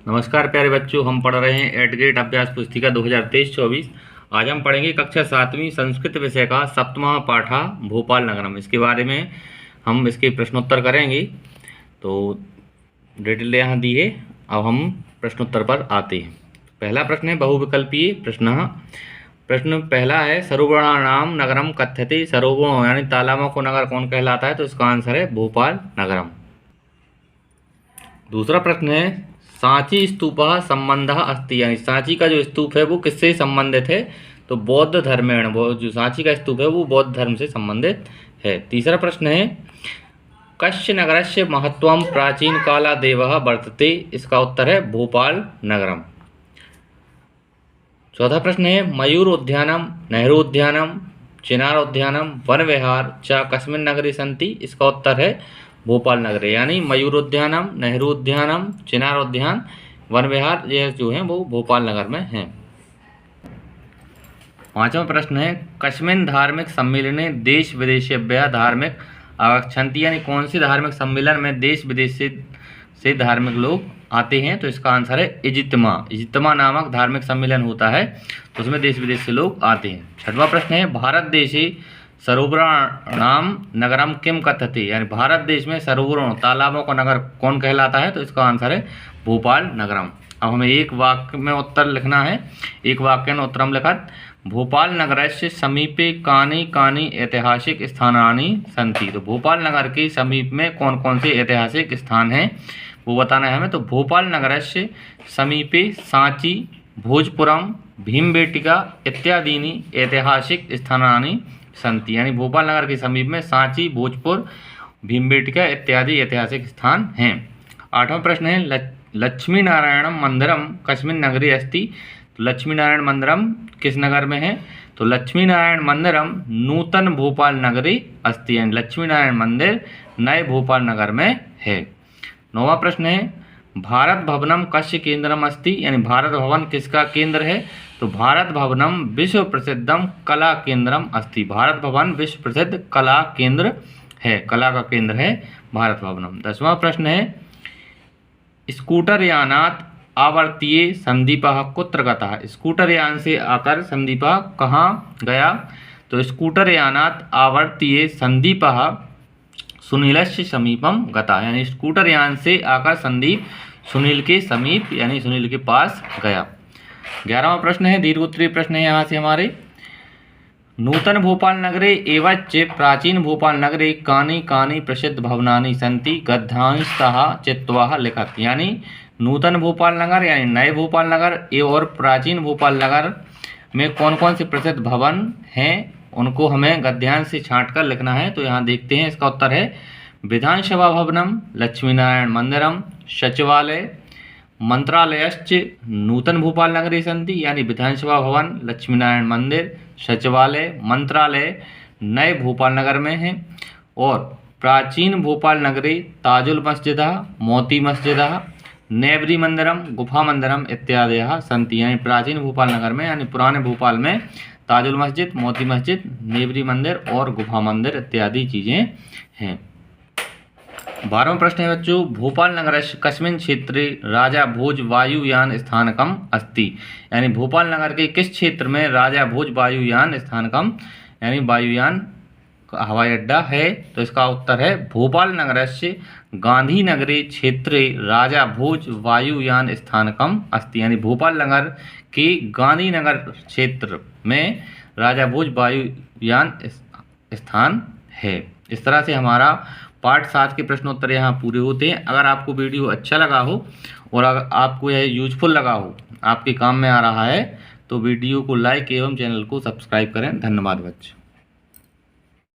नमस्कार प्यारे बच्चों, हम पढ़ रहे हैं एट ग्रेड अभ्यास पुस्तिका 2023-24। आज हम पढ़ेंगे कक्षा 7वीं संस्कृत विषय का 7वां पाठा भोपाल नगरम। इसके बारे में हम इसके प्रश्नोत्तर करेंगे। तो डिटेल यहाँ दी है। अब हम प्रश्नोत्तर पर आते हैं। पहला प्रश्न है बहुविकल्पीय प्रश्न पहला है सरोवराणाम नगरम कथ्यते। सरोवरों यानी तालाबों को नगर कौन कहलाता है? तो इसका आंसर है भोपाल नगरम। दूसरा प्रश्न है सांची स्तूपः संबंधः अस्ति, यानी सांची का जो स्तूप है वो किससे संबंधित है? तो बौद्ध धर्मेण। वो जो सांची का स्तूप है वो बौद्ध धर्म से संबंधित है। तीसरा प्रश्न है कस्य नगरस्य महत्वं प्राचीन कालादेवः वर्तते। इसका उत्तर है भोपाल नगरम। चौथा प्रश्न है मयूर उद्यानम, नेहरू उद्यानम, चिनार उद्यानम, वन विहार च कस्मिन् नगरे सन्ति। इसका उत्तर है भोपाल नगरे, यानी मयूर उद्यानम, नेहरू उद्यानम, चिनार उद्यान, वन विहार ये जो हैं वो भोपाल नगर में हैं। पांचवा प्रश्न है कस्मिन् धार्मिक सम्मेलने देश विदेशेभ्यः धार्मिक आगच्छन्ति, यानी कौन सी धार्मिक सम्मेलन में देश विदेश से धार्मिक लोग आते हैं? तो इसका आंसर है इजित्मा नामक धार्मिक सम्मेलन होता है, तो उसमें देश विदेश से लोग आते हैं। छठवां प्रश्न है भारत देशे सरोवराणाम नगरम किम कथ्यते, यानी भारत देश में सरोवरों तालाबों का नगर कौन कहलाता है? तो इसका आंसर है भोपाल नगरम। अब हमें एक वाक्य में उत्तर लिखना है। एक वाक्य में उत्तरम लिखत भोपाल नगरस्य समीपे कानि कानि ऐतिहासिक स्थानानि सन्ति। तो भोपाल नगर के समीप में कौन कौन से ऐतिहासिक स्थान हैं वो बताना है हमें। तो भोपाल नगरस्य समीपे सांची, भोजपुरम, भीमबेटिका इत्यादीनि ऐतिहासिक स्थानानि सन्ति, यानी भोपाल नगर के समीप में सांची, भोजपुर, भीमबेटिका इत्यादि ऐतिहासिक स्थान हैं। आठवां प्रश्न है लक्ष्मी नारायणम मंदिरम कस्मिन् नगरे अस्ति। तो लक्ष्मी नारायण मंदिरम किस नगर में है? तो लक्ष्मी नारायण मंदिरम नूतन भोपाल नगरे अस्ति, यानी लक्ष्मी नारायण मंदिर नए भोपाल नगर में है। नौवां प्रश्न है भारत भवनम कस्य केंद्रम अस्ति, यानी भारत भवन किसका केंद्र है? तो भारत भवनम विश्व प्रसिद्धम कला केंद्रम अस्ति। भारत भवन विश्व प्रसिद्ध कला केंद्र है, कला का केंद्र है भारत भवनम। 10वां प्रश्न है स्कूटर यानात आवर्तीय संदीपः कुत्र गतः। स्कूटर यान से आकर संदीपः कहाँ गया? तो स्कूटर यानात आवर्तीय संदीपः सुनीलस्य समीपम गता, यानी स्कूटर यान से आकर संदीप सुनील के समीप यानी सुनील के पास गया। 11वां प्रश्न है दीर्घोत्तरीय प्रश्न है यहाँ से हमारे नूतन भोपाल नगरे एवच प्राचीन भोपाल नगरे कानि कानि प्रसिद्ध भवनानि सन्ति गद्यांशतः चित्वा लिखत, यानी नूतन भोपाल नगर यानी नए भोपाल नगर और प्राचीन भोपाल नगर में कौन कौन से प्रसिद्ध भवन हैं उनको हमें गद्यांश से छांट कर लिखना है। तो यहाँ देखते हैं इसका उत्तर है विधानसभा भवनम, लक्ष्मी नारायण मंदिरम, सचिवालय, मंत्रालयश्च नूतन भोपाल नगरे सन्ति, यानी विधानसभा भवन, लक्ष्मी नारायण मंदिर, सचिवालय, मंत्रालय नए भोपाल नगर में हैं। और प्राचीन भोपाल नगरे ताजुल मस्जिद, मोती मस्जिद, नेवरी मंदिरम, गुफा मंदिरम इत्यादि सन्ति, यानी प्राचीन भोपाल नगर में यानी पुराने भोपाल में ताजुल मस्जिद, मोती मस्जिद, नेवरी मंदिर और गुफा मंदिर इत्यादि चीज़ें हैं। 12वां प्रश्न है बच्चों भोपाल नगरस्य कस्मिन् क्षेत्रे राजा भोज वायुयान स्थानकम अस्ति, यानी भोपाल नगर के किस क्षेत्र में राजा भोज वायुयान स्थानकम यानी वायुयान हवाई अड्डा है? तो इसका उत्तर है भोपाल नगरस्य गांधी नगरे क्षेत्रे राजा भोज वायुयान स्थानकम अस्ति, यानी भोपाल नगर के गांधी नगर क्षेत्र में राजा भोज वायुयान स्थान है। इस तरह से हमारा पार्ट 7 के प्रश्नोत्तर यहाँ पूरे होते हैं। अगर आपको वीडियो अच्छा लगा हो और अगर आपको यह यूजफुल लगा हो, आपके काम में आ रहा है, तो वीडियो को लाइक एवं चैनल को सब्सक्राइब करें। धन्यवाद बच्चों।